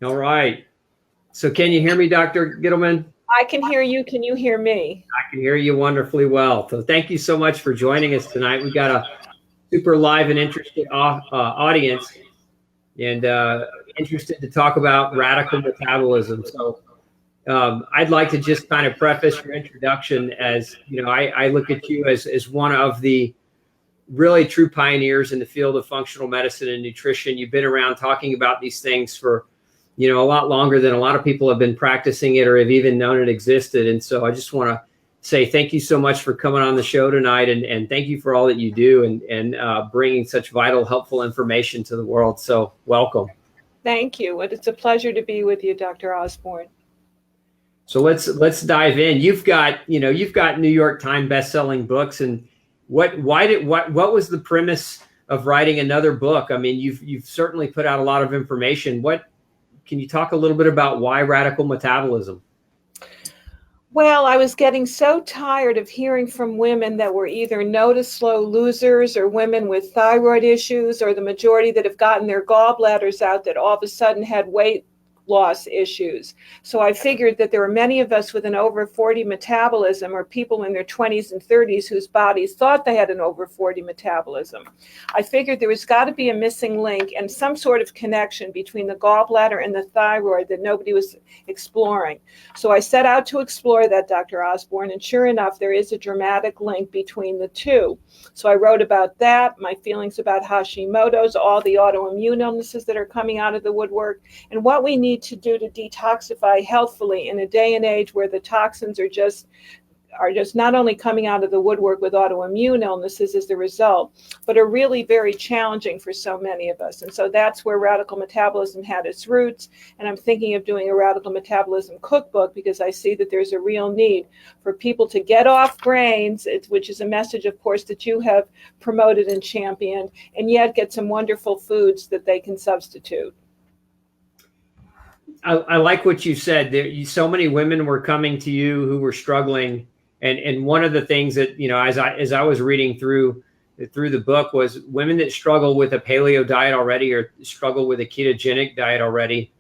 All right. So can you hear me, Dr. Gittleman? I can hear you. Can you hear me? I can hear you wonderfully well. So thank you so much for joining us tonight. We got a super live and interested audience, and interested to talk about radical metabolism. So I'd like to just kind of preface your introduction as, I look at you as one of the really true pioneers in the field of functional medicine and nutrition. You've been around talking about these things for, a lot longer than a lot of people have been practicing it or have even known it existed. And so I just want to say thank you so much for coming on the show tonight, and thank you for all that you do and bringing such vital, helpful information to the world. So welcome. Thank you. It's a pleasure to be with you, Dr. Osborne. So let's dive in. You've got New York Times best-selling books, and what was the premise of writing another book? I mean, you've certainly put out a lot of information. Can you talk a little bit about why radical metabolism? Well, I was getting so tired of hearing from women that were either no to slow losers or women with thyroid issues, or the majority that have gotten their gallbladders out that all of a sudden had weight loss issues. So I figured that there were many of us with an over 40 metabolism, or people in their 20s and 30s whose bodies thought they had an over 40 metabolism. I figured there was got to be a missing link and some sort of connection between the gallbladder and the thyroid that nobody was exploring. So I set out to explore that, Dr. Osborne, and sure enough, there is a dramatic link between the two. So I wrote about that, my feelings about Hashimoto's, all the autoimmune illnesses that are coming out of the woodwork, and what we need to do to detoxify healthfully in a day and age where the toxins are just not only coming out of the woodwork with autoimmune illnesses as the result, but are really very challenging for so many of us. And so that's where radical metabolism had its roots. And I'm thinking of doing a radical metabolism cookbook because I see that there's a real need for people to get off grains, which is a message, of course, that you have promoted and championed, and yet get some wonderful foods that they can substitute. I like what you said. So many women were coming to you who were struggling, and one of the things that as I was reading through the book was women that struggle with a paleo diet already or struggle with a ketogenic diet already.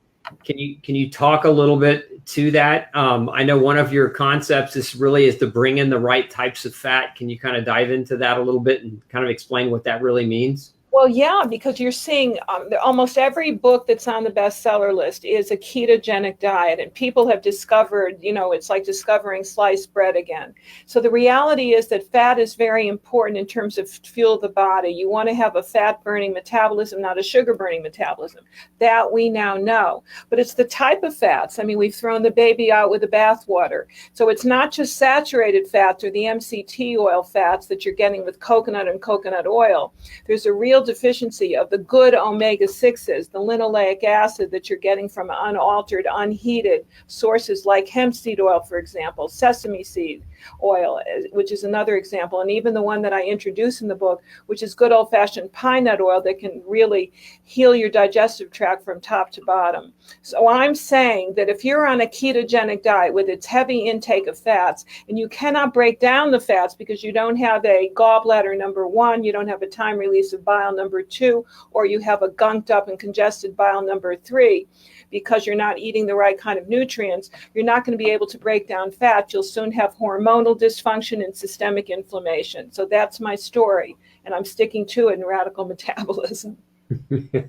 Can you talk a little bit to that? I know one of your concepts is to bring in the right types of fat. Can you kind of dive into that a little bit and kind of explain what that really means? Well, yeah, because you're seeing almost every book that's on the bestseller list is a ketogenic diet, and people have discovered, it's like discovering sliced bread again. So the reality is that fat is very important in terms of fuel the body. You want to have a fat-burning metabolism, not a sugar-burning metabolism. That we now know. But it's the type of fats. I mean, we've thrown the baby out with the bathwater. So it's not just saturated fats or the MCT oil fats that you're getting with coconut and coconut oil. There's a real deficiency of the good omega-6s, the linoleic acid that you're getting from unaltered, unheated sources like hemp seed oil, for example, sesame seed oil, which is another example, and even the one that I introduce in the book, which is good old-fashioned pine nut oil that can really heal your digestive tract from top to bottom. So I'm saying that if you're on a ketogenic diet with its heavy intake of fats, and you cannot break down the fats because you don't have a gallbladder number 1, you don't have a time release of bile number 2, or you have a gunked up and congested bile number 3, because you're not eating the right kind of nutrients, you're not going to be able to break down fat. You'll soon have hormonal dysfunction and systemic inflammation. So that's my story, and I'm sticking to it in radical metabolism.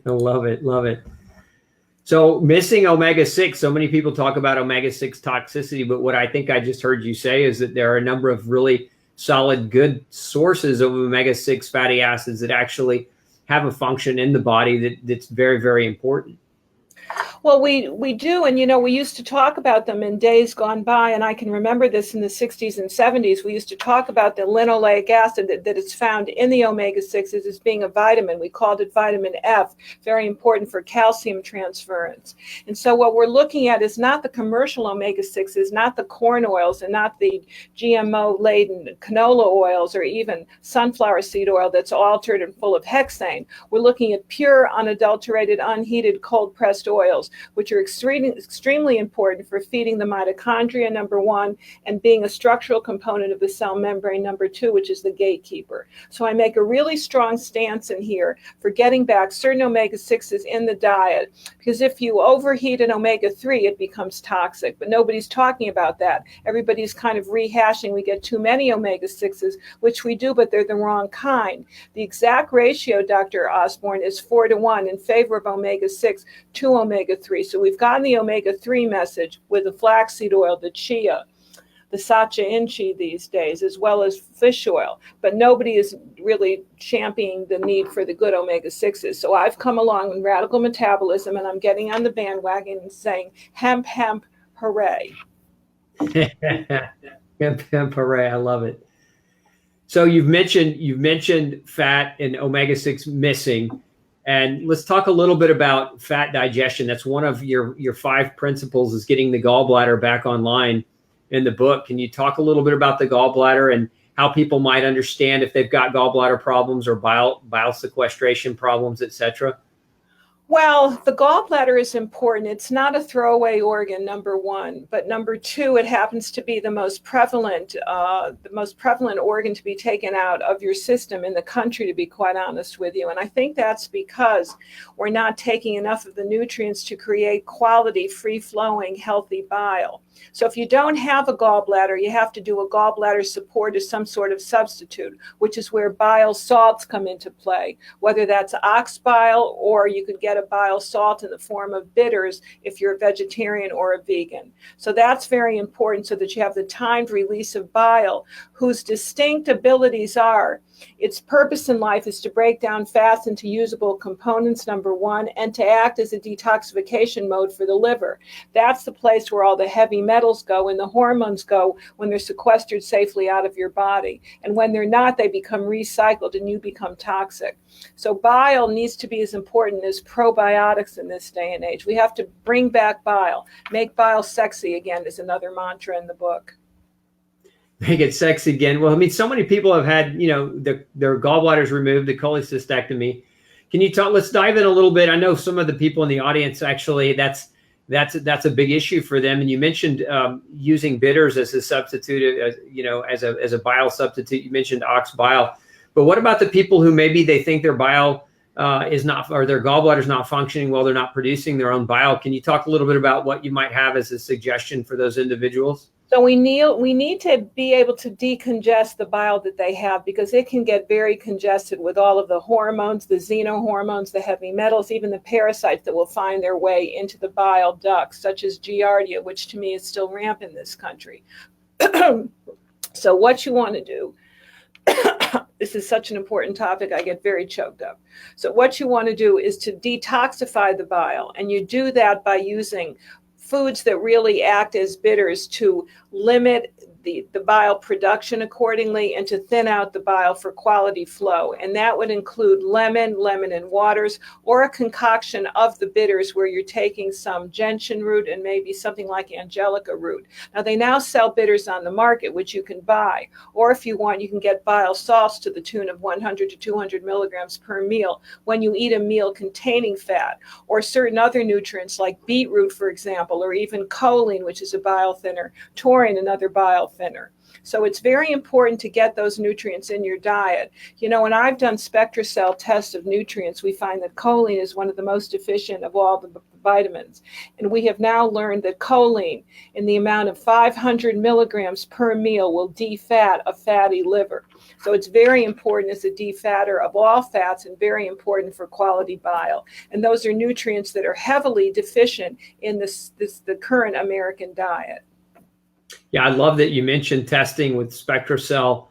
Love it. So missing omega-6, so many people talk about omega-6 toxicity, but what I think I just heard you say is that there are a number of really solid, good sources of omega-6 fatty acids that actually have a function in the body that's very, very important. Well, we do, and we used to talk about them in days gone by, and I can remember this in the 60s and 70s. We used to talk about the linoleic acid that is found in the omega-6s as being a vitamin. We called it vitamin F, very important for calcium transference. And so what we're looking at is not the commercial omega-6s, not the corn oils, and not the GMO-laden canola oils, or even sunflower seed oil that's altered and full of hexane. We're looking at pure, unadulterated, unheated, cold-pressed oils. cells, which are extremely important for feeding the mitochondria, number one, and being a structural component of the cell membrane, number two, which is the gatekeeper. So I make a really strong stance in here for getting back certain omega-6s in the diet, because if you overheat an omega-3, it becomes toxic, but nobody's talking about that. Everybody's kind of rehashing we get too many omega-6s, which we do, but they're the wrong kind. The exact ratio, Dr. Osborne, is 4-to-1 in favor of omega-6 to omega-3. So we've gotten the omega-3 message with the flaxseed oil, the chia, the sacha inchi these days, as well as fish oil. But nobody is really championing the need for the good omega-6s. So I've come along in radical metabolism, and I'm getting on the bandwagon and saying, hemp, hemp, hooray. Hemp, hemp, hooray. I love it. So you've mentioned fat and omega-6 missing. And let's talk a little bit about fat digestion. That's one of your 5 principles, is getting the gallbladder back online in the book. Can you talk a little bit about the gallbladder and how people might understand if they've got gallbladder problems or bile sequestration problems, etc.? Well, the gallbladder is important. It's not a throwaway organ, number one, but number two, it happens to be the most prevalent organ to be taken out of your system in the country, to be quite honest with you. And I think that's because we're not taking enough of the nutrients to create quality, free-flowing, healthy bile. So if you don't have a gallbladder, you have to do a gallbladder support as some sort of substitute, which is where bile salts come into play, whether that's ox bile, or you could get a bile salt in the form of bitters if you're a vegetarian or a vegan. So that's very important, so that you have the timed release of bile, whose distinct abilities are, its purpose in life is to break down fats into usable components, number one, and to act as a detoxification mode for the liver. That's the place where all the heavy metals go and the hormones go when they're sequestered safely out of your body. And when they're not, they become recycled and you become toxic. So bile needs to be as important as probiotics in this day and age. We have to bring back bile. Make bile sexy again is another mantra in the book. Make it sexy again. Well, I mean, so many people have had, their gallbladders removed, the cholecystectomy. Can you talk? Let's dive in a little bit. I know some of the people in the audience, actually, that's a big issue for them. And you mentioned using bitters as a substitute, as a bile substitute. You mentioned ox bile, but what about the people who maybe they think their bile is not, or their gallbladder is not functioning well, they're not producing their own bile? Can you talk a little bit about what you might have as a suggestion for those individuals? So we need to be able to decongest the bile that they have, because it can get very congested with all of the hormones, the xenohormones, the heavy metals, even the parasites that will find their way into the bile ducts, such as Giardia, which to me is still rampant in this country. So what you want to do, this is such an important topic, I get very choked up. So what you want to do is to detoxify the bile, and you do that by using foods that really act as bitters to limit the bile production accordingly and to thin out the bile for quality flow. And that would include lemon and waters, or a concoction of the bitters where you're taking some gentian root and maybe something like angelica root. Now they now sell bitters on the market, which you can buy, or if you want, you can get bile salts to the tune of 100 to 200 milligrams per meal when you eat a meal containing fat, or certain other nutrients like beetroot, for example, or even choline, which is a bile thinner, taurine, another bile thinner. So it's very important to get those nutrients in your diet. When I've done SpectraCell tests of nutrients, we find that choline is one of the most deficient of all the vitamins. And we have now learned that choline in the amount of 500 milligrams per meal will defat a fatty liver. So it's very important as a defatter of all fats, and very important for quality bile. And those are nutrients that are heavily deficient in the current American diet. Yeah, I love that you mentioned testing with SpectraCell.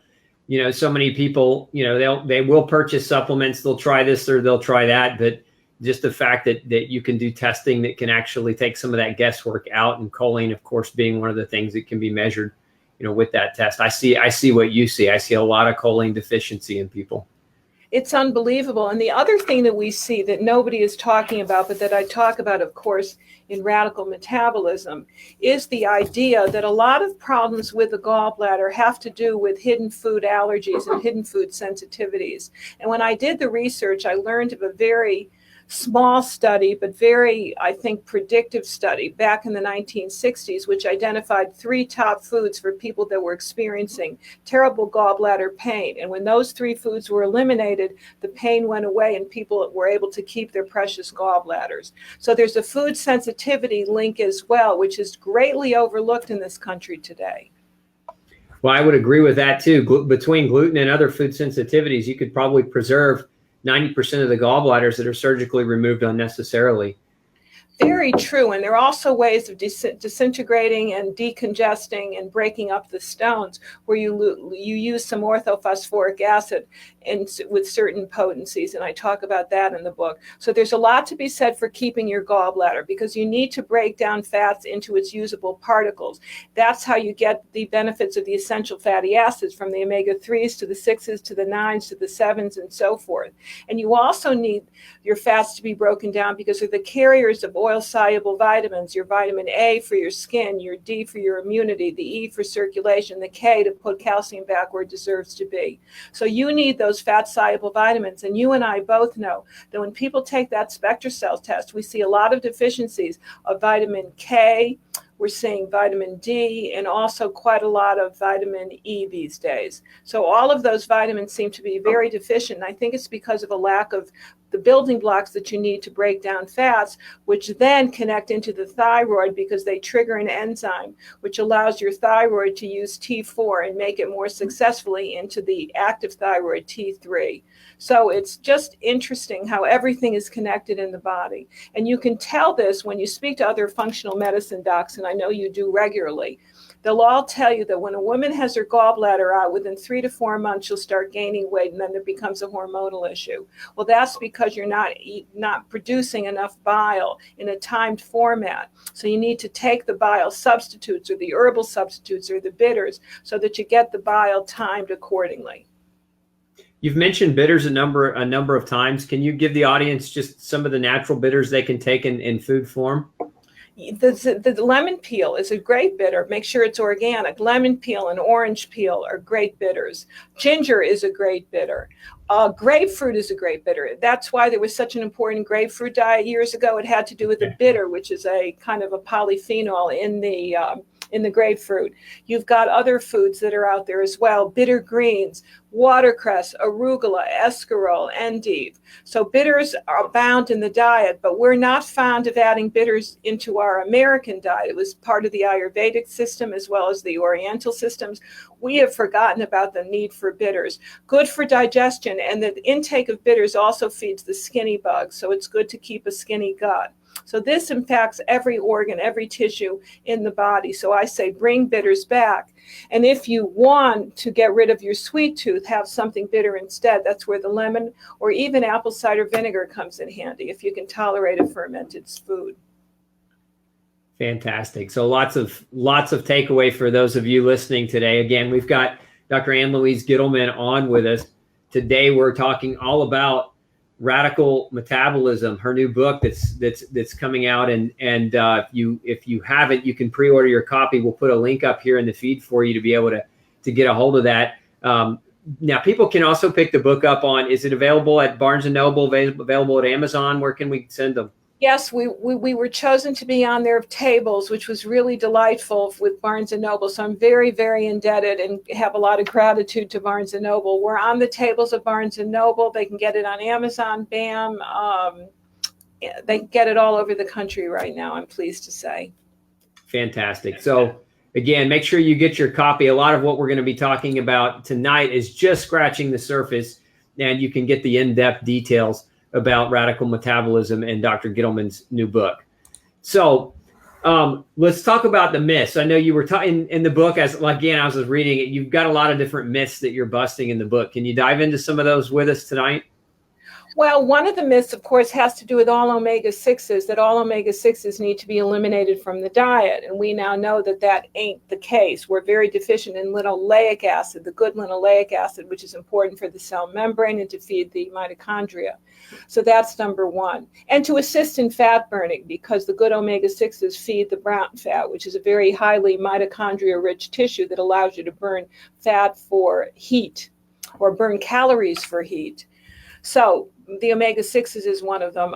So many people, they will purchase supplements. They'll try this or they'll try that, but just the fact that you can do testing that can actually take some of that guesswork out, and choline, of course, being one of the things that can be measured, with that test. I see what you see. I see a lot of choline deficiency in people. It's unbelievable. And the other thing that we see that nobody is talking about, but that I talk about, of course, in radical metabolism, is the idea that a lot of problems with the gallbladder have to do with hidden food allergies and hidden food sensitivities. And when I did the research, I learned of a very small study, but very, I think, predictive study back in the 1960s, which identified 3 top foods for people that were experiencing terrible gallbladder pain. And when those 3 foods were eliminated, the pain went away and people were able to keep their precious gallbladders. So there's a food sensitivity link as well, which is greatly overlooked in this country today. Well, I would agree with that too. Between gluten and other food sensitivities, you could probably preserve 90% of the gallbladders that are surgically removed unnecessarily. Very true. And there are also ways of disintegrating and decongesting and breaking up the stones where you use some orthophosphoric acid with certain potencies. And I talk about that in the book. So there's a lot to be said for keeping your gallbladder, because you need to break down fats into its usable particles. That's how you get the benefits of the essential fatty acids, from the omega-3s to the 6s to the 9s to the 7s and so forth. And you also need your fats to be broken down because they're the carriers of oil-soluble vitamins, your vitamin A for your skin, your D for your immunity, the E for circulation, the K to put calcium back where it deserves to be. So you need those fat-soluble vitamins. And you and I both know that when people take that SpectraCell test, we see a lot of deficiencies of vitamin K, we're seeing vitamin D, and also quite a lot of vitamin E these days. So all of those vitamins seem to be very deficient. And I think it's because of a lack of the building blocks that you need to break down fats, which then connect into the thyroid because they trigger an enzyme, which allows your thyroid to use T4 and make it more successfully into the active thyroid T3. So it's just interesting how everything is connected in the body. And you can tell this when you speak to other functional medicine docs, and I know you do regularly. They'll all tell you that when a woman has her gallbladder out, within 3 to 4 months, she'll start gaining weight, and then there becomes a hormonal issue. Well, that's because you're not producing enough bile in a timed format. So you need to take the bile substitutes or the herbal substitutes or the bitters so that you get the bile timed accordingly. You've mentioned bitters a number of times. Can you give the audience just some of the natural bitters they can take in food form? The lemon peel is a great bitter. Make sure it's organic. Lemon peel and orange peel are great bitters. Ginger is a great bitter. Grapefruit is a great bitter. That's why there was such an important grapefruit diet years ago. It had to do with the bitter, which is a kind of a polyphenol in the grapefruit. You've got other foods that are out there as well. Bitter greens, watercress, arugula, escarole, endive. So bitters are abound in the diet, but we're not fond of adding bitters into our American diet. It was part of the Ayurvedic system as well as the Oriental systems. We have forgotten about the need for bitters. Good for digestion, and the intake of bitters also feeds the skinny bug, so it's good to keep a skinny gut. So this impacts every organ, every tissue in the body. So I say bring bitters back. And if you want to get rid of your sweet tooth, have something bitter instead. That's where the lemon or even apple cider vinegar comes in handy if you can tolerate a fermented food. Fantastic. So lots of takeaway for those of you listening today. Again, we've got Dr. Louise Gittleman on with us. Today we're talking all about Radical Metabolism, her new book that's coming out, and if you haven't, you can pre-order your copy. We'll put a link up here in the feed for you to be able to get a hold of that. Now, people can also pick the book up on. Is it available at Barnes & Noble? Available at Amazon? Where can we send them? Yes, we were chosen to be on their tables, which was really delightful with Barnes & Noble. So I'm very, very indebted and have a lot of gratitude to Barnes & Noble. We're on the tables of Barnes & Noble. They can get it on Amazon, BAM. They can get it all over the country right now, I'm pleased to say. Fantastic. So again, make sure you get your copy. A lot of what we're going to be talking about tonight is just scratching the surface, and you can get the in-depth details about Radical Metabolism and Dr. Gittleman's new book. So let's talk about the myths. I know you were talking in the book, I was reading it, you've got a lot of different myths that you're busting in the book. Can you dive into some of those with us tonight? Well, one of the myths, of course, has to do with all omega-6s, that all omega-6s need to be eliminated from the diet. And we now know that that ain't the case. We're very deficient in linoleic acid, the good linoleic acid, which is important for the cell membrane and to feed the mitochondria. So that's number one. And to assist in fat burning, because the good omega-6s feed the brown fat, which is a very highly mitochondria-rich tissue that allows you to burn fat for heat or burn calories for heat. So the omega-6s is one of them.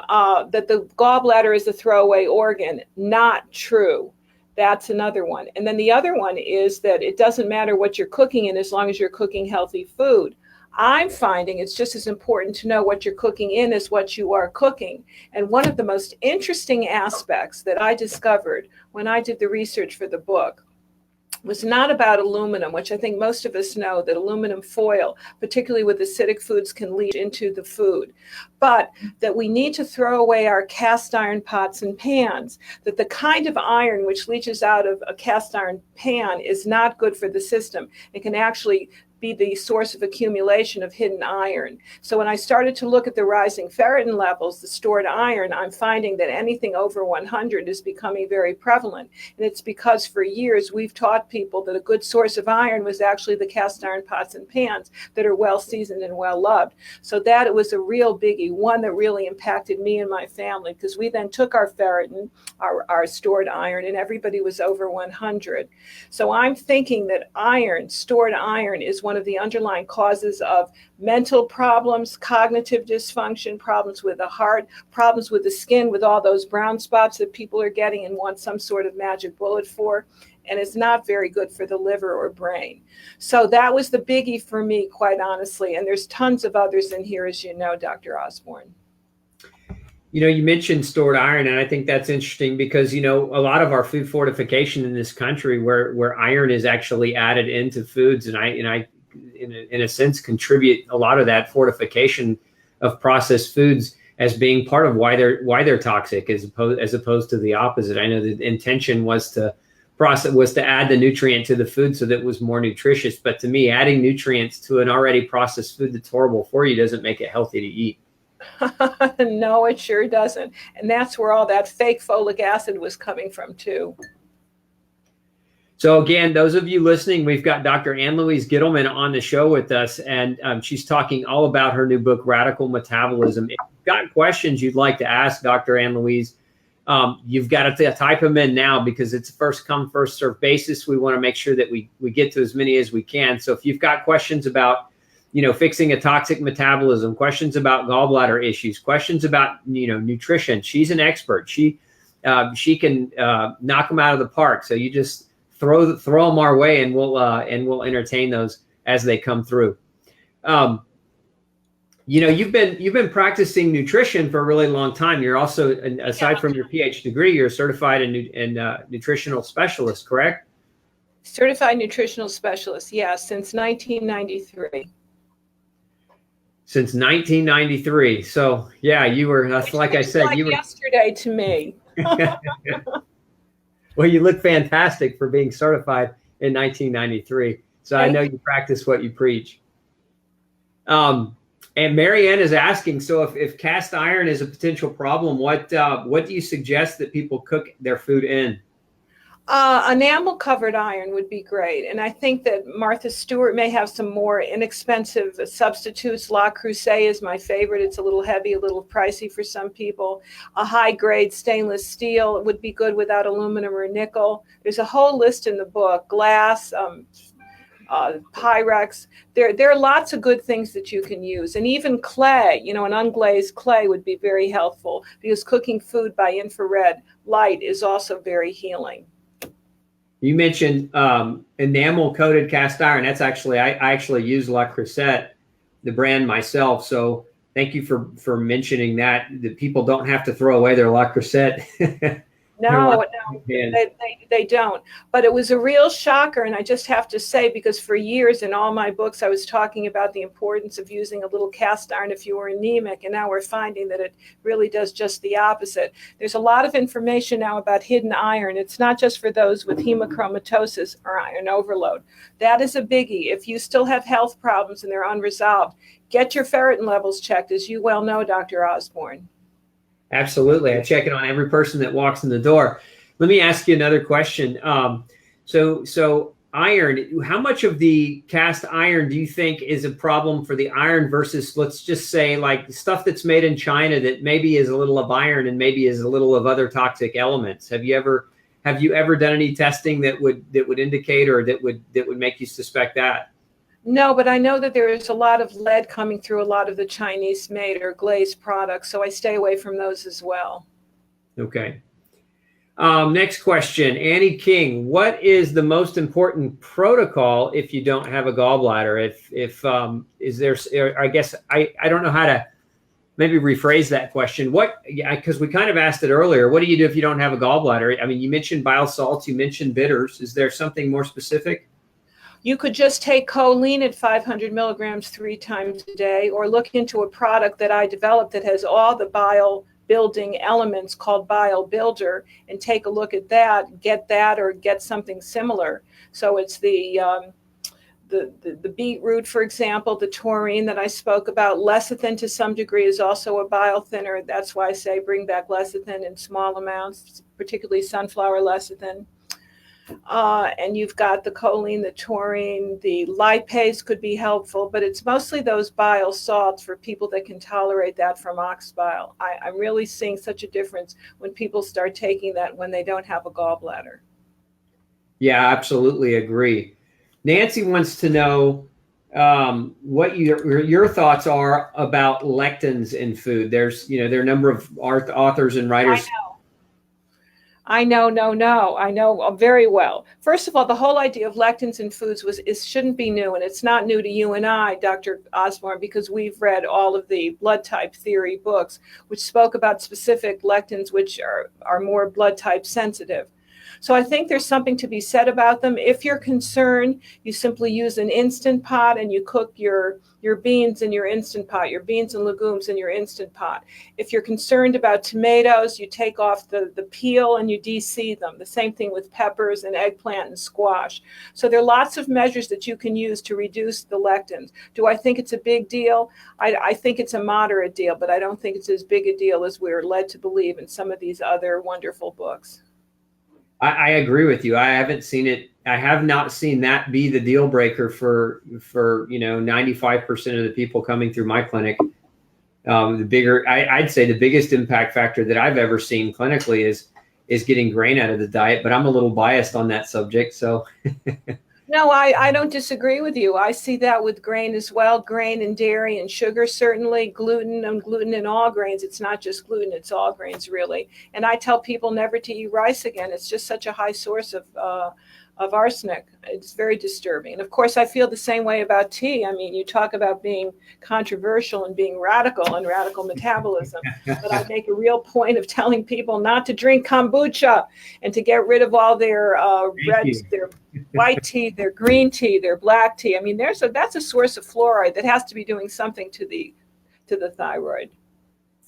That the gallbladder is a throwaway organ, not true. That's another one. And then the other one is that it doesn't matter what you're cooking in as long as you're cooking healthy food. I'm finding it's just as important to know what you're cooking in as what you are cooking. And one of the most interesting aspects that I discovered when I did the research for the book was not about aluminum, which I think most of us know that aluminum foil, particularly with acidic foods, can leach into the food, but that we need to throw away our cast iron pots and pans, that the kind of iron which leaches out of a cast iron pan is not good for the system. It can actually be the source of accumulation of hidden iron. So when I started to look at the rising ferritin levels, the stored iron, I'm finding that anything over 100 is becoming very prevalent. And it's because for years we've taught people that a good source of iron was actually the cast iron pots and pans that are well seasoned and well loved. So that it was a real biggie, one that really impacted me and my family, because we then took our ferritin, our stored iron, and everybody was over 100. So I'm thinking that iron, stored iron, is one of the underlying causes of mental problems, cognitive dysfunction, problems with the heart, problems with the skin, with all those brown spots that people are getting and want some sort of magic bullet for. And it's not very good for the liver or brain. So that was the biggie for me, quite honestly. And there's tons of others in here, as you know, Dr. Osborne. You know, you mentioned stored iron, and I think that's interesting because, you know, a lot of our food fortification in this country where iron is actually added into foods, and I in a sense contribute a lot of that fortification of processed foods as being part of why they're toxic as opposed to the opposite. I know the intention was to add the nutrient to the food so that it was more nutritious, but to me, adding nutrients to an already processed food that's horrible for you doesn't make it healthy to eat. No, it sure doesn't. And that's where all that fake folic acid was coming from too. So again, those of you listening, we've got Dr. Louise Gittelman on the show with us, and she's talking all about her new book, Radical Metabolism. If you've got questions you'd like to ask Dr. Louise, you've got to type them in now because it's a first come, first serve basis. We want to make sure that we get to as many as we can. So if you've got questions about, you know, fixing a toxic metabolism, questions about gallbladder issues, questions about, you know, nutrition, she's an expert. She can knock them out of the park. So you just throw them our way, and we'll entertain those as they come through. You know, you've been practicing nutrition for a really long time. You're also, aside from your PhD degree, you're certified in nutritional specialist, correct? Certified nutritional specialist, yes, since 1993. Since 1993. So yeah, you were. That's like I said, you were yesterday to me. Well, you look fantastic for being certified in 1993. So I know you practice what you preach. And Marianne is asking, so if cast iron is a potential problem, what do you suggest that people cook their food in? Enamel covered iron would be great. And I think that Martha Stewart may have some more inexpensive substitutes. La Creuset is my favorite. It's a little heavy, a little pricey for some people. A high grade stainless steel would be good without aluminum or nickel. There's a whole list in the book. Glass, Pyrex. There are lots of good things that you can use. And even clay, you know, an unglazed clay would be very helpful because cooking food by infrared light is also very healing. You mentioned enamel-coated cast iron. That's actually, I actually use La Creuset, the brand, myself. So thank you for mentioning that people don't have to throw away their La Creuset. No, they don't. But it was a real shocker, and I just have to say, because for years in all my books, I was talking about the importance of using a little cast iron if you were anemic, and now we're finding that it really does just the opposite. There's a lot of information now about hidden iron. It's not just for those with hemochromatosis or iron overload. That is a biggie. If you still have health problems and they're unresolved, get your ferritin levels checked, as you well know, Dr. Osborne. Absolutely. I check it on every person that walks in the door. Let me ask you another question. So iron, how much of the cast iron do you think is a problem for the iron versus, let's just say, like stuff that's made in China that maybe is a little of iron and maybe is a little of other toxic elements? Have you ever done any testing that would indicate or that would make you suspect that? No, but I know that there is a lot of lead coming through a lot of the Chinese made or glazed products, so I stay away from those as well. Okay. Next question, Annie King. What is the most important protocol if you don't have a gallbladder? If is there? I guess I don't know how to maybe rephrase that question. Because we kind of asked it earlier. What do you do if you don't have a gallbladder? I mean, you mentioned bile salts, you mentioned bitters. Is there something more specific? You could just take choline at 500 milligrams 3 times a day, or look into a product that I developed that has all the bile building elements called Bile Builder, and take a look at that, get that, or get something similar. So it's the beetroot, for example, the taurine that I spoke about. Lecithin to some degree is also a bile thinner. That's why I say bring back lecithin in small amounts, particularly sunflower lecithin. And you've got the choline, the taurine, the lipase could be helpful, but it's mostly those bile salts for people that can tolerate that from ox bile. I'm really seeing such a difference when people start taking that when they don't have a gallbladder. Yeah, absolutely agree. Nancy wants to know what your thoughts are about lectins in food. There's, there are a number of authors and writers. I know very well. First of all, the whole idea of lectins in foods shouldn't be new, and it's not new to you and I, Dr. Osborne, because we've read all of the blood type theory books, which spoke about specific lectins, which are more blood type sensitive. So I think there's something to be said about them. If you're concerned, you simply use an Instant Pot and you cook your beans in your Instant Pot, your beans and legumes in your Instant Pot. If you're concerned about tomatoes, you take off the peel and you de-seed them. The same thing with peppers and eggplant and squash. So there are lots of measures that you can use to reduce the lectins. Do I think it's a big deal? I think it's a moderate deal, but I don't think it's as big a deal as we're led to believe in some of these other wonderful books. I agree with you. I haven't seen it. I have not seen that be the deal breaker for 95% of the people coming through my clinic. I'd say the biggest impact factor that I've ever seen clinically is getting grain out of the diet, but I'm a little biased on that subject. So no, I don't disagree with you. I see that with grain as well, grain and dairy and sugar, certainly gluten in all grains. It's not just gluten, it's all grains really. And I tell people never to eat rice again. It's just such a high source of arsenic. It's very disturbing. And of course, I feel the same way about tea. I mean, you talk about being controversial and being radical and radical metabolism, but I make a real point of telling people not to drink kombucha and to get rid of all their their white tea, their green tea, their black tea. I mean, that's a source of fluoride that has to be doing something to the thyroid.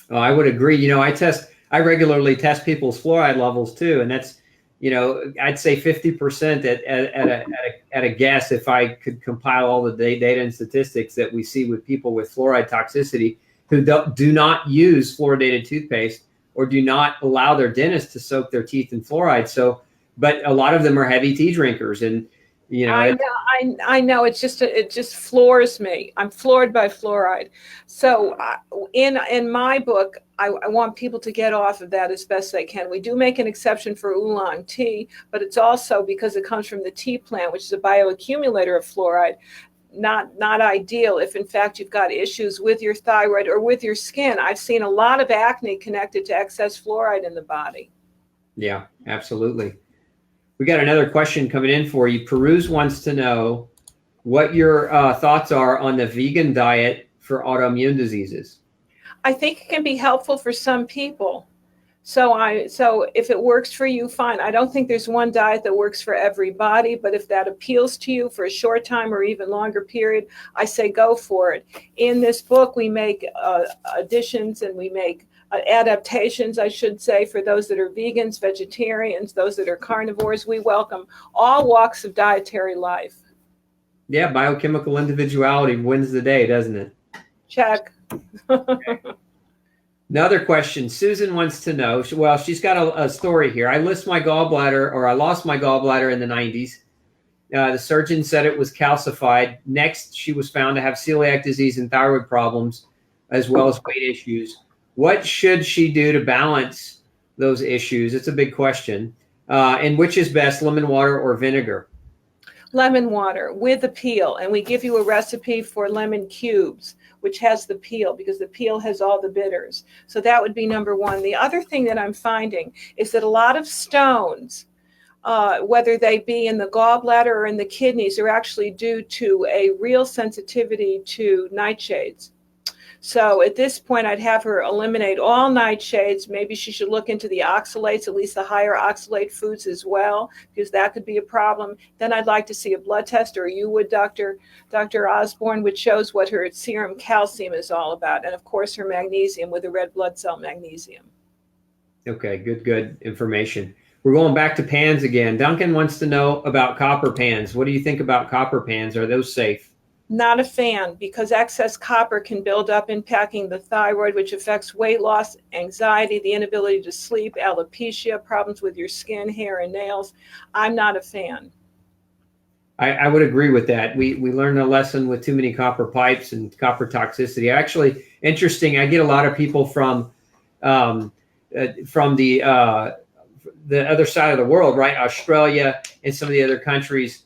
Oh, I would agree. I regularly test people's fluoride levels too, and that's, I'd say 50% at a guess, if I could compile all the data and statistics that we see with people with fluoride toxicity who do not use fluoridated toothpaste or do not allow their dentist to soak their teeth in fluoride. So, but a lot of them are heavy tea drinkers, and I know. It just floors me. I'm floored by fluoride. So in my book, I want people to get off of that as best they can. We do make an exception for oolong tea, but it's also because it comes from the tea plant, which is a bioaccumulator of fluoride. Not ideal if in fact you've got issues with your thyroid or with your skin. I've seen a lot of acne connected to excess fluoride in the body. Yeah, absolutely. We got another question coming in for you. Peruse wants to know what your thoughts are on the vegan diet for autoimmune diseases. I think it can be helpful for some people. So if it works for you, fine. I don't think there's one diet that works for everybody, but if that appeals to you for a short time or even longer period, I say go for it. In this book, we make additions and we make adaptations, I should say, for those that are vegans, vegetarians, those that are carnivores. We welcome all walks of dietary life. Yeah, biochemical individuality wins the day, doesn't it? Check. Okay. Another question. Susan wants to know, well, she's got a story here. I lost my gallbladder in the 90s. The surgeon said it was calcified. Next, she was found to have celiac disease and thyroid problems, as well as weight issues. What should she do to balance those issues? It's a big question. And which is best, lemon water or vinegar? Lemon water with the peel, and we give you a recipe for lemon cubes, which has the peel, because the peel has all the bitters. So that would be number one. The other thing that I'm finding is that a lot of stones, whether they be in the gallbladder or in the kidneys, are actually due to a real sensitivity to nightshades. So at this point, I'd have her eliminate all nightshades. Maybe she should look into the oxalates, at least the higher oxalate foods as well, because that could be a problem. Then I'd like to see a blood test, or you would, Dr. Osborne, which shows what her serum calcium is all about. And of course, her magnesium with the red blood cell magnesium. Okay, good information. We're going back to pans again. Duncan wants to know about copper pans. What do you think about copper pans? Are those safe? Not a fan, because excess copper can build up, impacting the thyroid, which affects weight loss, anxiety, the inability to sleep, alopecia, problems with your skin, hair, and nails. I'm not a fan. I would agree with that. We learned a lesson with too many copper pipes and copper toxicity. Actually, interesting. I get a lot of people from the other side of the world, right? Australia and some of the other countries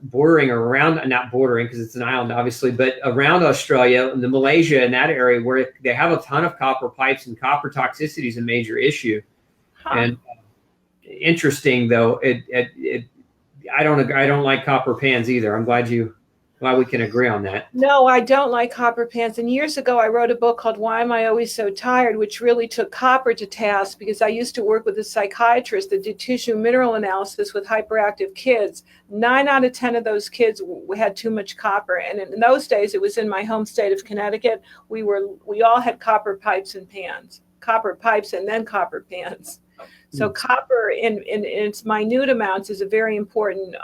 bordering or around, not bordering because it's an island, obviously, but around Australia and the Malaysia and that area, where they have a ton of copper pipes, and copper toxicity is a major issue. Huh. And interesting though, I don't like copper pans either. I'm glad we can agree on that. No, I don't like copper pans. And years ago, I wrote a book called Why Am I Always So Tired, which really took copper to task, because I used to work with a psychiatrist that did tissue mineral analysis with hyperactive kids. 9 out of 10 of those kids had too much copper. And in those days, it was in my home state of Connecticut. We all had copper pipes and pans, copper pipes and then copper pans. So copper in its minute amounts is a very important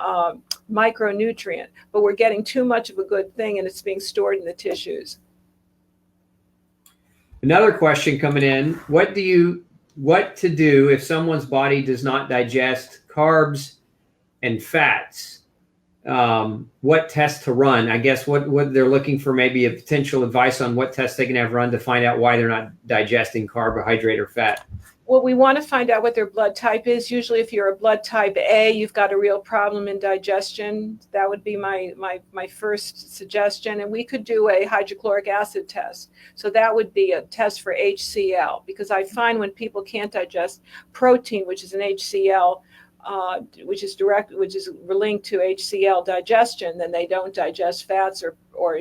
micronutrient, but we're getting too much of a good thing, and it's being stored in the tissues. Another question coming in: what to do if someone's body does not digest carbs and fats? What tests to run? I guess what they're looking for, maybe a potential advice on what tests they can have run to find out why they're not digesting carbohydrate or fat. Well, we want to find out what their blood type is. Usually, if you're a blood type A, you've got a real problem in digestion. That would be my first suggestion. And we could do a hydrochloric acid test. So that would be a test for HCl, because I find when people can't digest protein, which is an HCl, which is linked to HCl digestion, then they don't digest fats or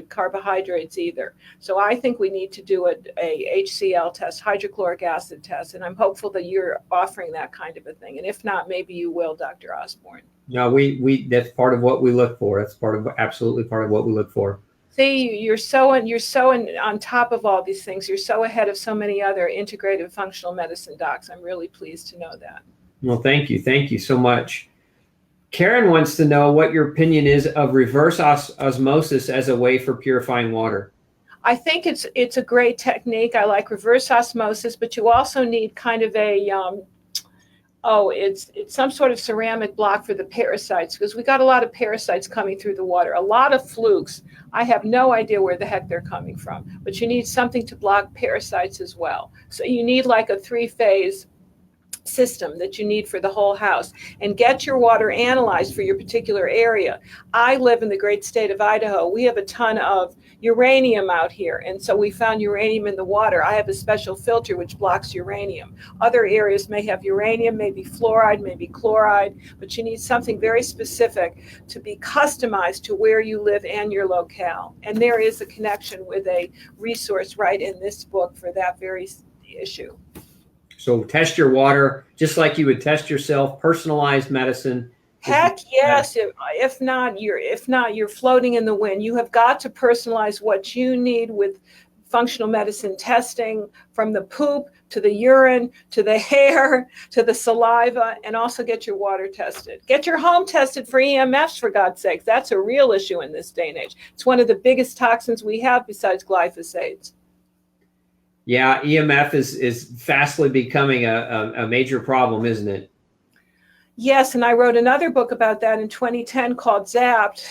carbohydrates either. So I think we need to do a HCl test, hydrochloric acid test, and I'm hopeful that you're offering that kind of a thing. And if not, maybe you will, Dr. Osborne. No, we that's part of what we look for. That's absolutely part of what we look for. See, you're so on top of all these things. You're so ahead of so many other integrative functional medicine docs. I'm really pleased to know that. Well, thank you. Thank you so much. Karen wants to know what your opinion is of reverse osmosis as a way for purifying water. I think it's a great technique. I like reverse osmosis, but you also need kind of a, it's some sort of ceramic block for the parasites, because we got a lot of parasites coming through the water, a lot of flukes. I have no idea where the heck they're coming from, but you need something to block parasites as well. So you need like a 3-phase system that you need for the whole house, and get your water analyzed for your particular area. I live in the great state of Idaho. We have a ton of uranium out here, and so we found uranium in the water. I have a special filter which blocks uranium. Other areas may have uranium, maybe fluoride, maybe chloride, but you need something very specific to be customized to where you live and your locale. And there is a connection with a resource right in this book for that very issue. So test your water just like you would test yourself. Personalized medicine. Heck yes. If not, you're floating in the wind. You have got to personalize what you need with functional medicine testing, from the poop to the urine to the hair to the saliva, and also get your water tested. Get your home tested for EMFs, for God's sake. That's a real issue in this day and age. It's one of the biggest toxins we have besides glyphosates. Yeah, EMF is fastly becoming a major problem, isn't it? Yes, and I wrote another book about that in 2010 called Zapped.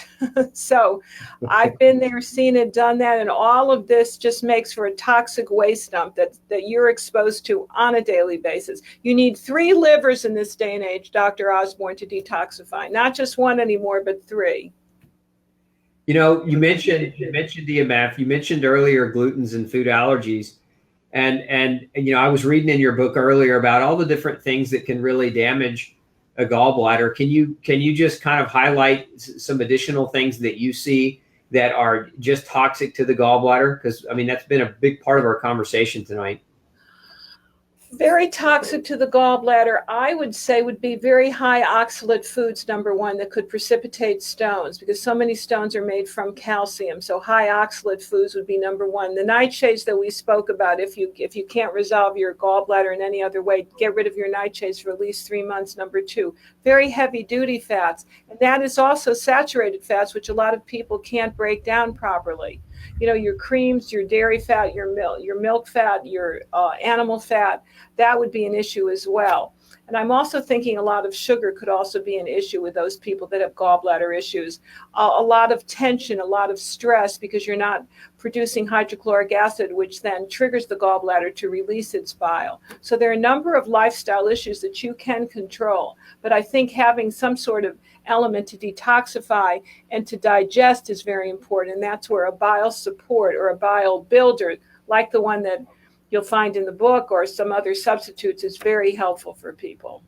So I've been there, seen it, done that, and all of this just makes for a toxic waste dump that you're exposed to on a daily basis. You need 3 livers in this day and age, Dr. Osborne, to detoxify. Not just 1 anymore, but 3. You know, you mentioned DMF. You mentioned earlier glutens and food allergies. And you know, I was reading in your book earlier about all the different things that can really damage a gallbladder. Can you just kind of highlight some additional things that you see that are just toxic to the gallbladder? Because I mean, that's been a big part of our conversation tonight. Very toxic to the gallbladder, I would say, would be very high oxalate foods, number 1, that could precipitate stones, because so many stones are made from calcium. So high oxalate foods would be number 1. The nightshades that we spoke about, if you can't resolve your gallbladder in any other way, get rid of your nightshades for at least 3 months, number 2. Very heavy duty fats. And that is also saturated fats, which a lot of people can't break down properly. You know, your creams, your dairy fat, your milk fat, your animal fat, that would be an issue as well. And I'm also thinking a lot of sugar could also be an issue with those people that have gallbladder issues. A lot of tension, a lot of stress, because you're not producing hydrochloric acid, which then triggers the gallbladder to release its bile. So there are a number of lifestyle issues that you can control. But I think having some sort of element to detoxify and to digest is very important. And that's where a bile support or a bile builder, like the one that you'll find in the book or some other substitutes, is very helpful for people.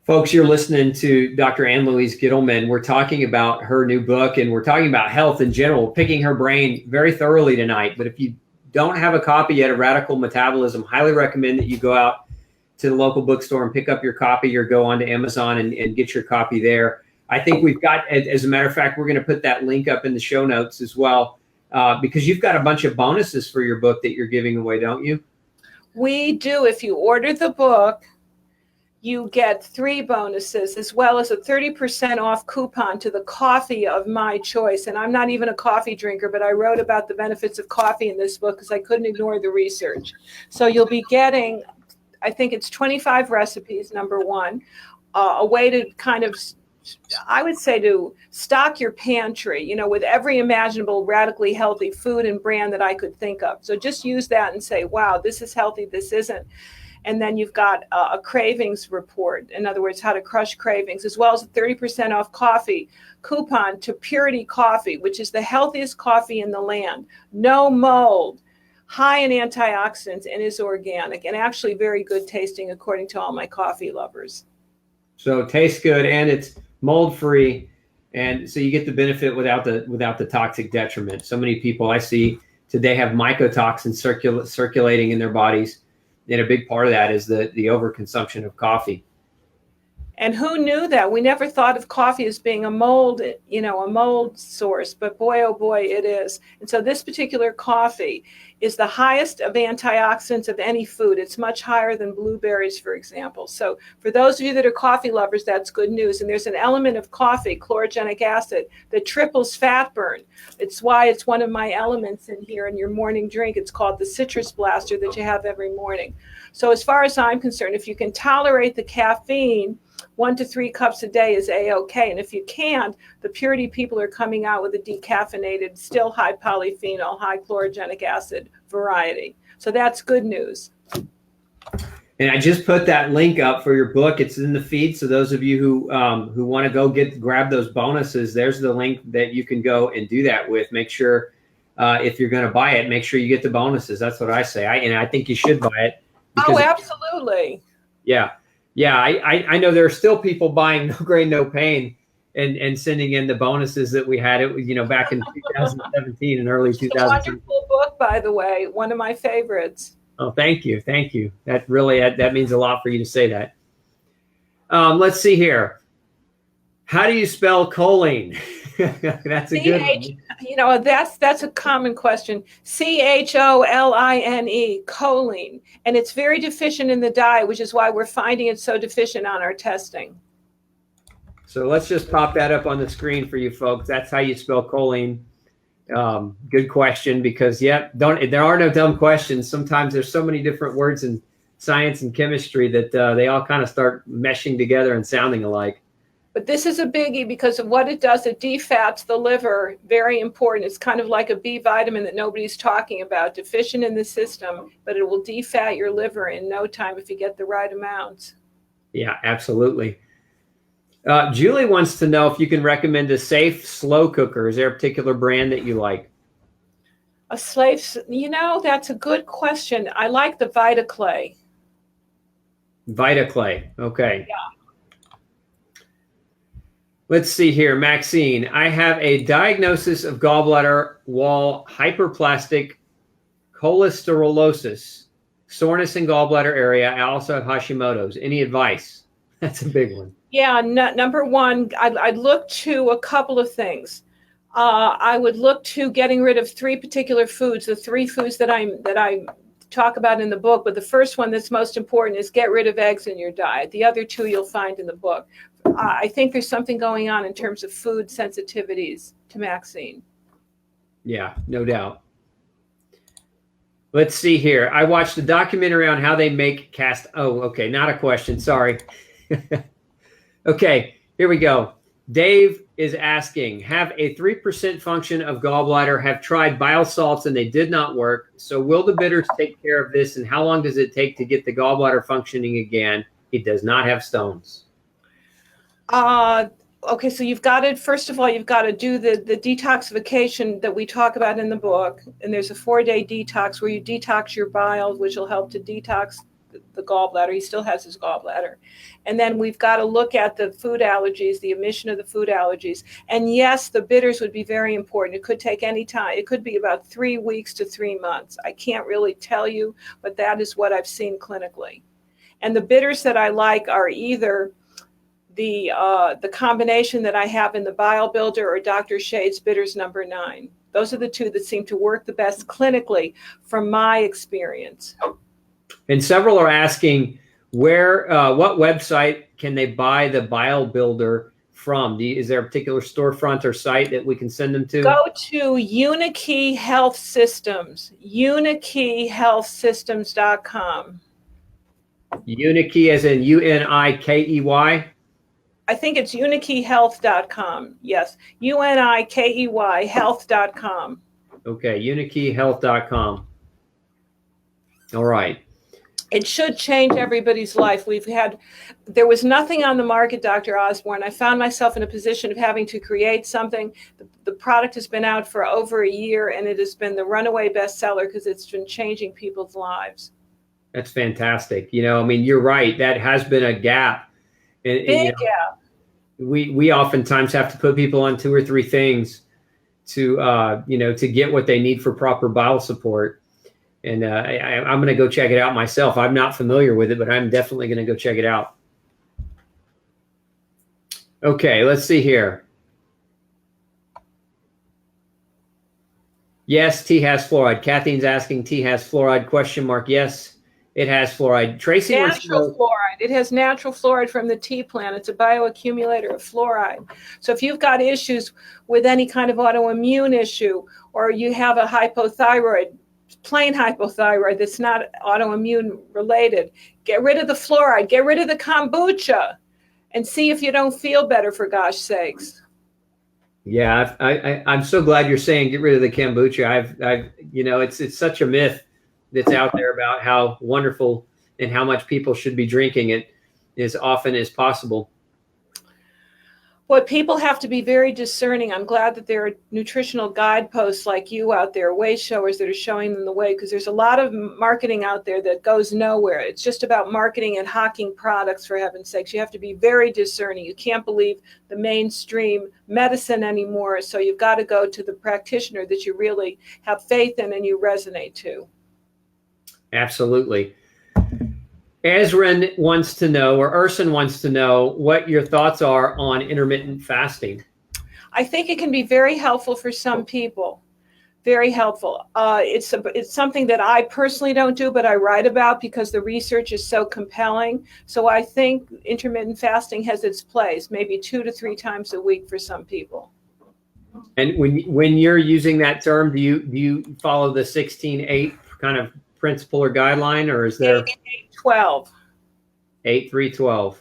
Folks, you're listening to Dr. Louise Gittleman. We're talking about her new book, and we're talking about health in general, picking her brain very thoroughly tonight. But if you don't have a copy yet of Radical Metabolism, highly recommend that you go out to the local bookstore and pick up your copy, or go onto Amazon and get your copy there. I think we've got, as a matter of fact, we're going to put that link up in the show notes as well, because you've got a bunch of bonuses for your book that you're giving away, don't you? We do. If you order the book, you get 3 bonuses, as well as a 30% off coupon to the coffee of my choice. And I'm not even a coffee drinker, but I wrote about the benefits of coffee in this book because I couldn't ignore the research. So you'll be getting, I think it's 25 recipes, number 1, a way to kind of, I would say, to stock your pantry, you know, with every imaginable radically healthy food and brand that I could think of. So just use that and say, wow, this is healthy, this isn't. And then you've got a cravings report. In other words, how to crush cravings, as well as a 30% off coffee coupon to Purity Coffee, which is the healthiest coffee in the land. No mold, high in antioxidants, and is organic, and actually very good tasting according to all my coffee lovers. So it tastes good, and it's mold free, and so you get the benefit without the toxic detriment. So many people I see today have mycotoxins circulating in their bodies, and a big part of that is the overconsumption of coffee. And who knew that? We never thought of coffee as being a mold, you know, a mold source, but boy, oh boy, it is. And so this particular coffee is the highest of antioxidants of any food. It's much higher than blueberries, for example. So for those of you that are coffee lovers, that's good news. And there's an element of coffee, chlorogenic acid, that triples fat burn. It's why it's one of my elements in here in your morning drink. It's called the citrus blaster that you have every morning. So as far as I'm concerned, if you can tolerate the caffeine, 1 to 3 cups a day is A-OK. And if you can't, the Purity people are coming out with a decaffeinated, still high polyphenol, high chlorogenic acid variety. So that's good news. And I just put that link up for your book. It's in the feed. So those of you who want to go grab those bonuses, there's the link that you can go and do that with. Make sure if you're going to buy it, make sure you get the bonuses. That's what I say. And I think you should buy it. Oh, absolutely. Yeah. Yeah, I know there are still people buying No Grain, No Pain and sending in the bonuses that we had, back in 2017 and early 2000. Wonderful book, by the way, one of my favorites. Oh, thank you. Thank you. That really, that means a lot for you to say that. Let's see here. How do you spell choline? That's a good one. That's a common question. CHOLINE, choline. And it's very deficient in the diet, which is why we're finding it so deficient on our testing. So let's just pop that up on the screen for you folks. That's how you spell choline. Good question, because there are no dumb questions. Sometimes there's so many different words and science and chemistry that they all kind of start meshing together and sounding alike. But this is a biggie because of what it does. It defats the liver. Very important. It's kind of like a B vitamin that nobody's talking about, deficient in the system, but it will defat your liver in no time if you get the right amounts. Yeah, absolutely. Julie wants to know if you can recommend a safe slow cooker. Is there a particular brand that you like? A slave, that's a good question. I like the VitaClay. VitaClay. Okay. Yeah. Let's see here. Maxine, I have a diagnosis of gallbladder wall hyperplastic cholesterolysis, soreness in gallbladder area. I also have Hashimoto's. Any advice? That's a big one. Yeah, number one, I'd look to a couple of things. I would look to getting rid of 3 particular foods, the 3 foods that I talk about in the book. But the first one that's most important is get rid of eggs in your diet. The other 2 you'll find in the book. I think there's something going on in terms of food sensitivities to Maxine. Yeah, no doubt. Let's see here. I watched a documentary on how they make cast. Oh, okay. Not a question. Sorry. Okay, here we go. Dave is asking, have a 3% function of gallbladder, have tried bile salts and they did not work. So will the bitters take care of this? And how long does it take to get the gallbladder functioning again? He does not have stones. Okay, so you've got to, first of all, you've got to do the detoxification that we talk about in the book. And there's a 4-day detox where you detox your bile, which will help to detox the gallbladder. He still has his gallbladder. And then we've got to look at the food allergies, the emission of the food allergies. And yes, the bitters would be very important. It could take any time. It could be about 3 weeks to 3 months. I can't really tell you, but that is what I've seen clinically. And the bitters that I like are either the combination that I have in the Bile Builder or Dr. Shade's Bitters number 9. Those are the 2 that seem to work the best clinically from my experience. And several are asking where, what website can they buy the Bile Builder from? Is there a particular storefront or site that we can send them to? Go to Unikey Health Systems, unikeyhealthsystems.com. Unikey as in Unikey? I think it's unikeyhealth.com. Yes, UNIKEY health.com. Okay, unikeyhealth.com. All right. It should change everybody's life. There was nothing on the market, Dr. Osborne. I found myself in a position of having to create something. The product has been out for over a year, and it has been the runaway bestseller because it's been changing people's lives. That's fantastic. I mean, you're right. That has been a gap. Big gap. We oftentimes have to put people on 2 or 3 things to get what they need for proper bile support. And I'm going to go check it out myself. I'm not familiar with it, but I'm definitely going to go check it out. Okay, let's see here. Yes, tea has fluoride. Kathleen's asking, tea has fluoride, question mark. Yes, it has fluoride. Tracy wants to know. Natural fluoride. It has natural fluoride from the tea plant. It's a bioaccumulator of fluoride. So if you've got issues with any kind of autoimmune issue, or you have a hypothyroid, plain hypothyroid that's not autoimmune related, get rid of the fluoride, get rid of the kombucha, and see if you don't feel better, for gosh sakes. Yeah, I'm so glad you're saying get rid of the kombucha. It's such a myth that's out there about how wonderful and how much people should be drinking it as often as possible. But people have to be very discerning. I'm glad that there are nutritional guideposts like you out there, way showers that are showing them the way, because there's a lot of marketing out there that goes nowhere. It's just about marketing and hawking products, for heaven's sakes. You have to be very discerning. You can't believe the mainstream medicine anymore. So you've got to go to the practitioner that you really have faith in and you resonate to. Absolutely. Ezrin wants to know, or Urson wants to know, what your thoughts are on intermittent fasting. I think it can be very helpful for some people. Very helpful. It's something that I personally don't do, but I write about because the research is so compelling. So I think intermittent fasting has its place, maybe 2 to 3 times a week for some people. And when you're using that term, do you follow the 16-8 kind of principle or guideline, or is there 8-12? 8-3-12?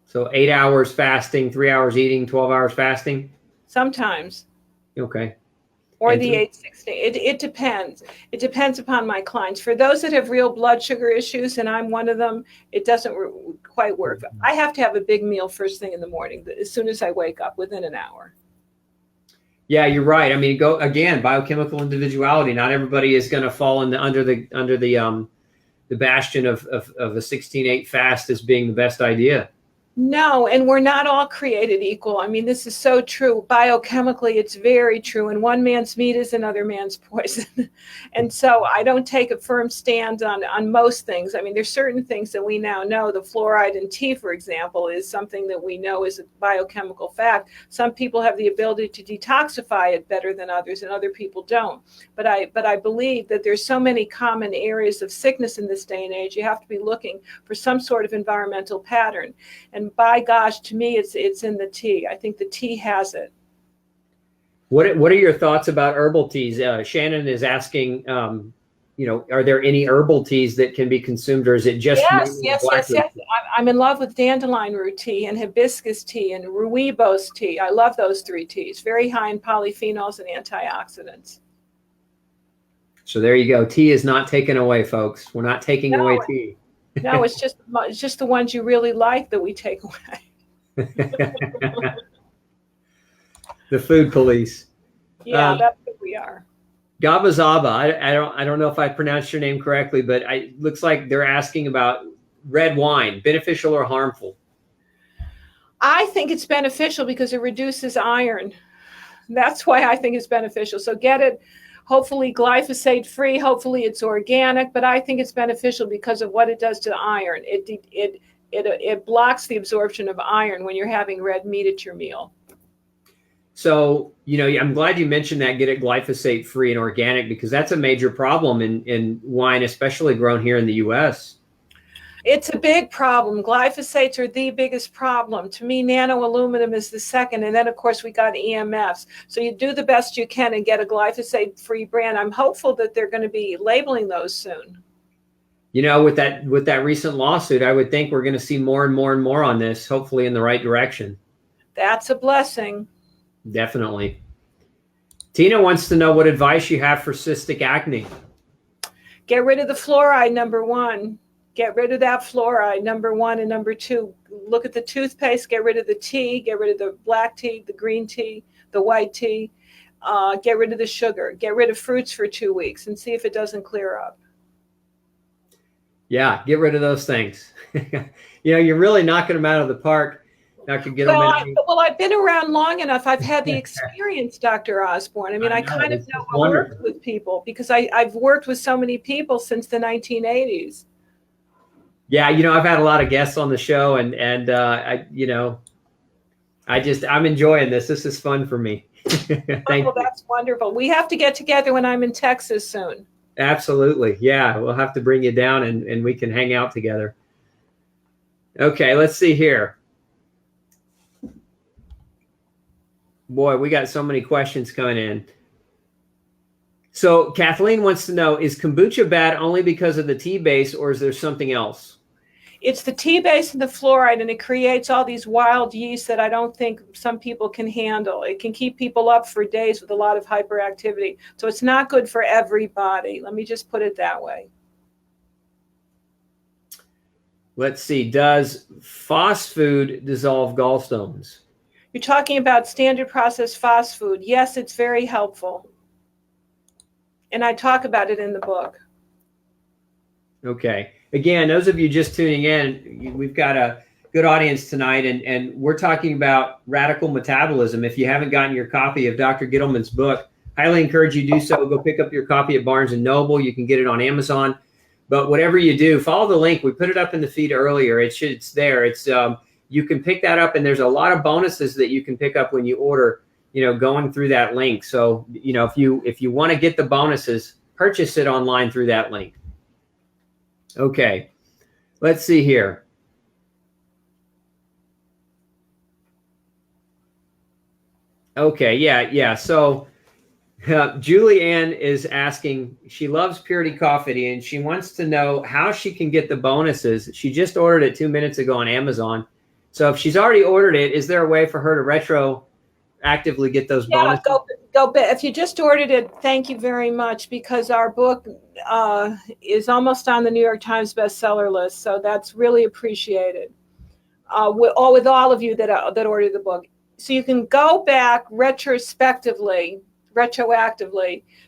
So 8 hours fasting, 3 hours eating, 12 hours fasting? Sometimes. Okay. Or And the 8-16. It depends. It depends upon my clients. For those that have real blood sugar issues, and I'm one of them, it doesn't quite work. I have to have a big meal first thing in the morning, as soon as I wake up, within an hour. Yeah, you're right. I mean, go again, biochemical individuality. Not everybody is going to fall under the bastion of a 16-8 fast as being the best idea. No, and we're not all created equal. I mean, this is so true. Biochemically, it's very true. And one man's meat is another man's poison. And so I don't take a firm stand on most things. I mean, there's certain things that we now know. The fluoride in tea, for example, is something that we know is a biochemical fact. Some people have the ability to detoxify it better than others, and other people don't. But I believe that there's so many common areas of sickness in this day and age. You have to be looking for some sort of environmental pattern. And by gosh, to me, it's in the tea. I think the tea has it. What are your thoughts about herbal teas? Shannon is asking, are there any herbal teas that can be consumed, or is it just yes. I'm in love with dandelion root tea and hibiscus tea and rooibos tea. I love those 3 teas. Very high in polyphenols and antioxidants. So there you go. Tea is not taken away, folks. We're not taking away tea. No, it's just the ones you really like that we take away. The food police. Yeah, that's what we are. Gabazaba. I don't know if I pronounced your name correctly, but it looks like they're asking about red wine, beneficial or harmful? I think it's beneficial because it reduces iron. That's why I think it's beneficial. So get it. Hopefully glyphosate free, hopefully it's organic, but I think it's beneficial because of what it does to the iron. It blocks the absorption of iron when you're having red meat at your meal. So, I'm glad you mentioned that, get it glyphosate free and organic, because that's a major problem in wine, especially grown here in the US. It's a big problem. Glyphosates are the biggest problem. To me, nano-aluminum is the second. And then, of course, we got EMFs. So you do the best you can and get a glyphosate-free brand. I'm hopeful that they're going to be labeling those soon. With that recent lawsuit, I would think we're going to see more and more and more on this, hopefully in the right direction. That's a blessing. Definitely. Tina wants to know what advice you have for cystic acne. Get rid of the fluoride, number 1. Get rid of that fluoride, number 1. And number 2, look at the toothpaste, get rid of the tea, get rid of the black tea, the green tea, the white tea, get rid of the sugar, get rid of fruits for 2 weeks and see if it doesn't clear up. Yeah, get rid of those things. You're really knocking them out of the park. Dr. Gittleman. Well, I've been around long enough. I've had the experience, Dr. Osborne. I mean, I kind of know how to work with people because I've worked with so many people since the 1980s. Yeah, I've had a lot of guests on the show, and I'm enjoying this. This is fun for me. Thank you. That's wonderful. We have to get together when I'm in Texas soon. Absolutely. Yeah, we'll have to bring you down and we can hang out together. Okay, let's see here. Boy, we got so many questions coming in. So Kathleen wants to know, is kombucha bad only because of the tea base, or is there something else? It's the tea base and the fluoride, and it creates all these wild yeast that I don't think some people can handle. It can keep people up for days with a lot of hyperactivity. So it's not good for everybody. Let me just put it that way. Let's see. Does fast food dissolve gallstones? You're talking about standard processed fast food. Yes, it's very helpful. And I talk about it in the book. Okay. Again, those of you just tuning in, we've got a good audience tonight, and we're talking about radical metabolism. If you haven't gotten your copy of Dr. Gittleman's book, highly encourage you to do so. Go pick up your copy at Barnes & Noble. You can get it on Amazon. But whatever you do, follow the link. We put it up in the feed earlier. It's there. It's you can pick that up, and there's a lot of bonuses that you can pick up when you order, going through that link. So, if you want to get the bonuses, purchase it online through that link. Okay, let's see here. Okay, yeah. So Julie Ann is asking, she loves Purity Coffee and she wants to know how she can get the bonuses. She just ordered it 2 minutes ago on Amazon. So if she's already ordered it, is there a way for her to retroactively get those bonuses? Go. If you just ordered it, thank you very much, because our book is almost on the New York Times bestseller list. So that's really appreciated. With all of you that ordered the book. So you can go back retroactively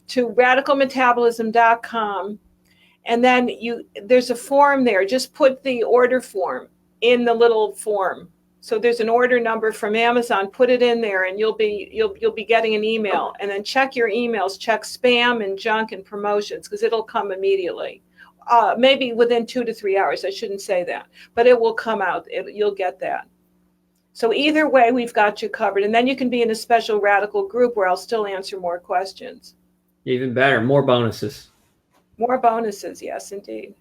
to radicalmetabolism.com, and then there's a form there. Just put the order form in the little form. So there's an order number from Amazon. Put it in there, and you'll be getting an email. And then check your emails. Check spam and junk and promotions, because it'll come immediately. Maybe within 2 to 3 hours. I shouldn't say that, but it will come out. You'll get that. So either way, we've got you covered. And then you can be in a special radical group where I'll still answer more questions. Even better, more bonuses. More bonuses, yes, indeed.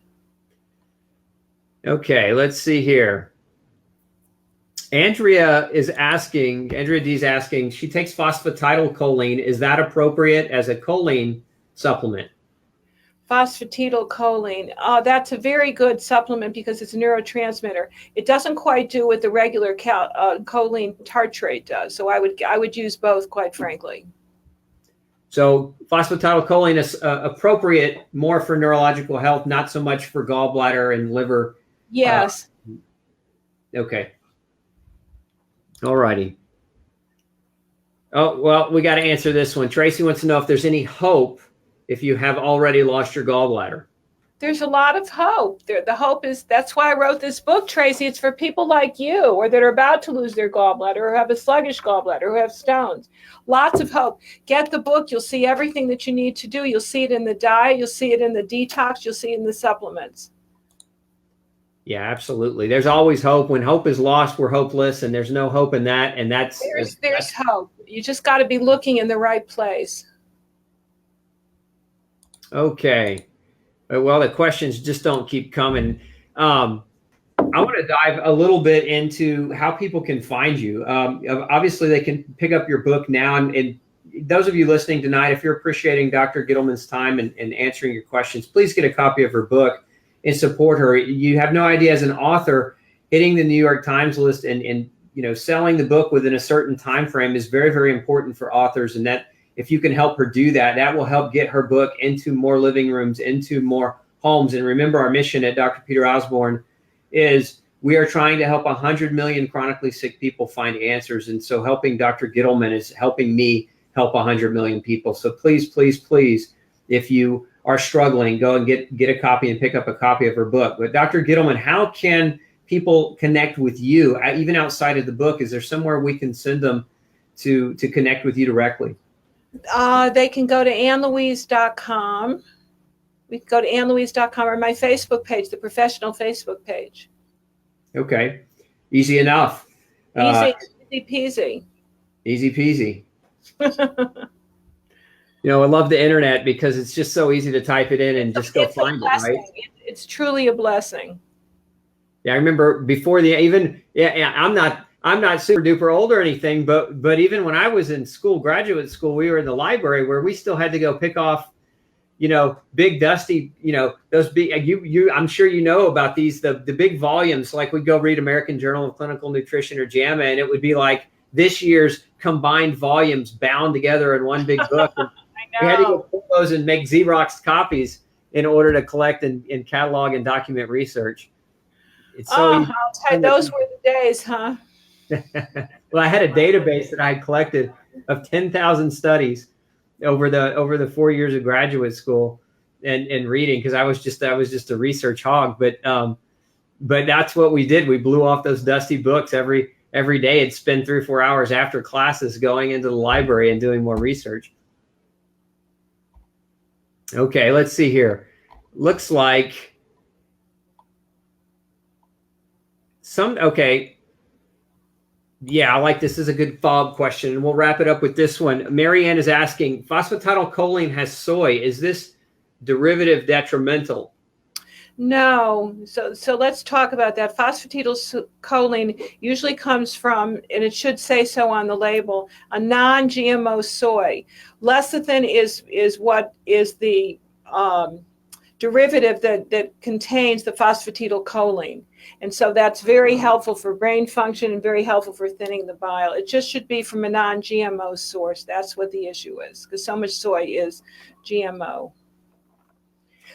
Okay, let's see here. Andrea D is asking, she takes phosphatidylcholine. Is that appropriate as a choline supplement? Phosphatidylcholine. That's a very good supplement because it's a neurotransmitter. It doesn't quite do what the regular choline tartrate does. So I would use both, quite frankly. So phosphatidylcholine is appropriate more for neurological health, not so much for gallbladder and liver. Yes. Okay. All righty. Oh, well, we got to answer this one. Tracy wants to know if there's any hope if you have already lost your gallbladder. There's a lot of hope. The hope is, that's why I wrote this book, Tracy. It's for people like you, or that are about to lose their gallbladder, or have a sluggish gallbladder, or have stones. Lots of hope. Get the book. You'll see everything that you need to do. You'll see it in the diet. You'll see it in the detox. You'll see it in the supplements. Yeah, absolutely. There's always hope. When hope is lost, we're hopeless, and there's no hope in that. And there's hope. You just got to be looking in the right place. Okay. Well, the questions just don't keep coming. I want to dive a little bit into how people can find you. Obviously, they can pick up your book now. And those of you listening tonight, if you're appreciating Dr. Gittleman's time and answering your questions, please get a copy of her book and support her. You have no idea, as an author, hitting the New York Times list and selling the book within a certain time frame is very, very important for authors. And that, if you can help her do that, that will help get her book into more living rooms, into more homes. And remember, our mission at Dr. Peter Osborne is we are trying to help 100 million chronically sick people find answers. And so helping Dr. Gittleman is helping me help 100 million people. So please, please, please, if you are struggling, go and get a copy and pick up a copy of her book. But Dr. Gittleman, how can people connect with you, even outside of the book? Is there somewhere we can send them to connect with you directly? They can go to AnnLouise.com. We can go to AnnLouise.com or my Facebook page, the professional Facebook page. Okay. Easy enough. Easy peasy. Easy peasy. I love the internet because it's just so easy to type it in and just go find it, right? It's truly a blessing. Yeah, I remember before I'm not super duper old or anything, but even when I was in school, graduate school, we were in the library where we still had to go pick off, big dusty, those big, I'm sure you know about these, the big volumes, like we'd go read American Journal of Clinical Nutrition or JAMA, and it would be like this year's combined volumes bound together in one big book. And we had to go pull those and make Xerox copies in order to collect and catalog and document research. It's so easy. I'll tell you, those were the days, huh? Well, I had a database that I had collected of 10,000 studies over the 4 years of graduate school and reading, because I was just a research hog. But that's what we did. We blew off those dusty books every day. I'd spend 3 or 4 hours after classes going into the library and doing more research. Okay, let's see here. Looks like okay. Yeah, I like this. This is a good follow-up question, and we'll wrap it up with this one. Marianne is asking, phosphatidylcholine has soy. Is this derivative detrimental? No. So let's talk about that. Phosphatidylcholine usually comes from, and it should say so on the label, a non-GMO soy. Lecithin is what is the derivative that contains the phosphatidylcholine. And so that's very helpful for brain function and very helpful for thinning the bile. It just should be from a non-GMO source. That's what the issue is, because so much soy is GMO.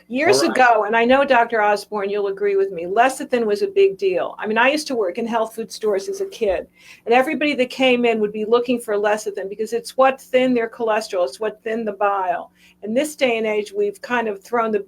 Years ago, and I know, Dr. Osborne, you'll agree with me, lecithin was a big deal. I mean, I used to work in health food stores as a kid, and everybody that came in would be looking for lecithin because it's what thinned their cholesterol, it's what thinned the bile. In this day and age, we've kind of thrown the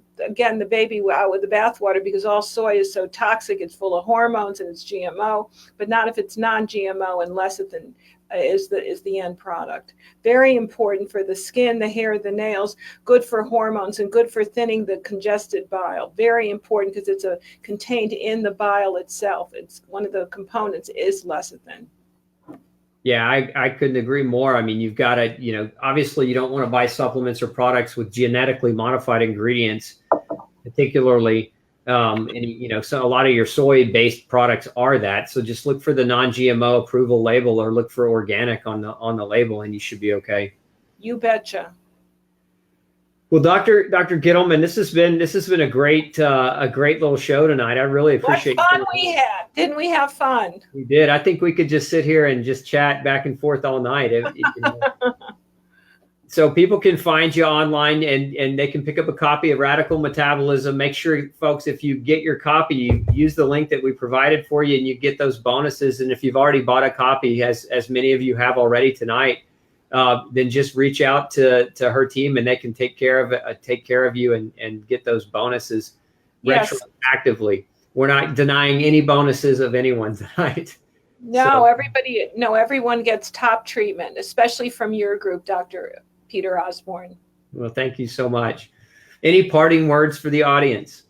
baby out with the bathwater because all soy is so toxic, it's full of hormones and it's GMO, but not if it's non-GMO, and lecithin is the end product. Very important for the skin, the hair, the nails, good for hormones, and good for thinning the congested bile. Very important because it's contained in the bile itself. It's one of the components is lecithin. Yeah, I couldn't agree more. I mean, you've got to, obviously you don't want to buy supplements or products with genetically modified ingredients, particularly. So a lot of your soy-based products are that. So just look for the non-GMO approval label or look for organic on the label, and you should be okay. You betcha. Well, Dr. Gittleman, this has been a great little show tonight. I really appreciate what fun we had. Didn't we have fun? We did. I think we could just sit here and just chat back and forth all night. So people can find you online and they can pick up a copy of Radical Metabolism. Make sure, folks, if you get your copy, you use the link that we provided for you and you get those bonuses. And if you've already bought a copy, as many of you have already tonight, then just reach out to her team and they can take care of you and get those bonuses retroactively. We're not denying any bonuses of anyone tonight. No, everyone gets top treatment, especially from your group, Dr. Peter Osborne. Well, thank you so much. Any parting words for the audience?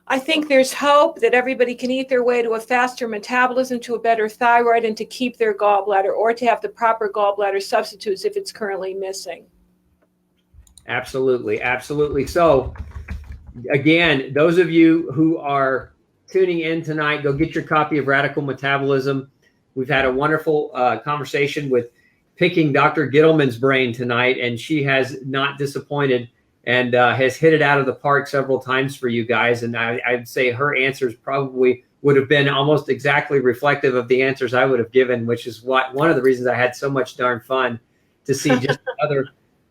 I think there's hope that everybody can eat their way to a faster metabolism, to a better thyroid, and to keep their gallbladder, or to have the proper gallbladder substitutes if it's currently missing. Absolutely. Absolutely. So again, those of you who are tuning in tonight, go get your copy of Radical Metabolism. We've had a wonderful conversation with picking Dr. Gittleman's brain tonight, and she has not disappointed and has hit it out of the park several times for you guys. And I'd say her answers probably would have been almost exactly reflective of the answers I would have given, which is one of the reasons I had so much darn fun to see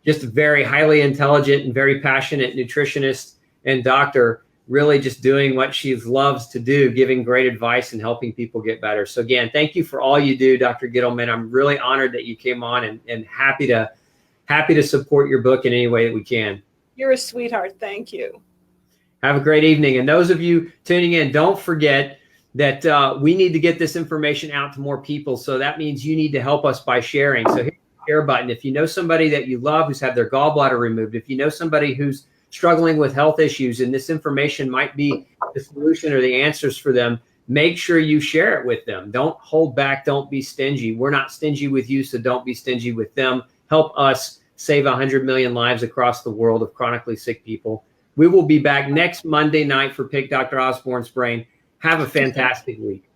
just a very highly intelligent and very passionate nutritionist and doctor really just doing what she loves to do, giving great advice and helping people get better. So again, thank you for all you do, Dr. Gittleman. I'm really honored that you came on and happy to support your book in any way that we can. You're a sweetheart. Thank you. Have a great evening. And those of you tuning in, don't forget that we need to get this information out to more people. So that means you need to help us by sharing. So hit the share button. If you know somebody that you love who's had their gallbladder removed, if you know somebody who's struggling with health issues and this information might be the solution or the answers for them, make sure you share it with them. Don't hold back. Don't be stingy. We're not stingy with you, so don't be stingy with them. Help us save 100 million lives across the world of chronically sick people. We will be back next Monday night for Pick Dr. Osborne's Brain. Have a fantastic week.